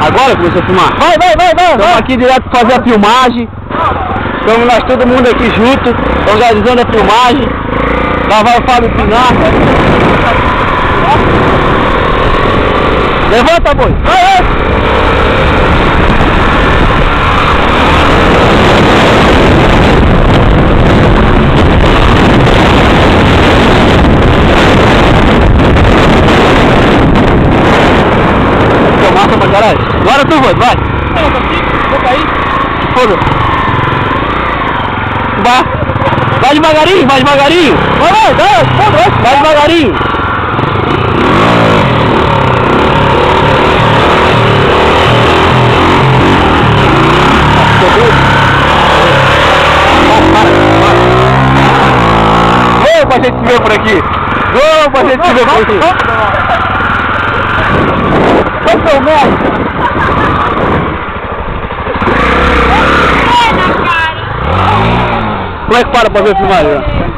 Agora começou a filmar? Vai. Estamos aqui direto para fazer a filmagem. Estamos nós todo mundo aqui junto, organizando a filmagem. Lá vai o Fabio pinar. Levanta, boi! Vai! Massa pra caralho. Agora tu, vai! Eu não consigo, vou cair. Foda. Vai devagarinho, vai devagarinho. Vai devagarinho. Vamos pra gente se ver por aqui. Vamos pra gente se ver por aqui. Como é que para pra ver a filmagem?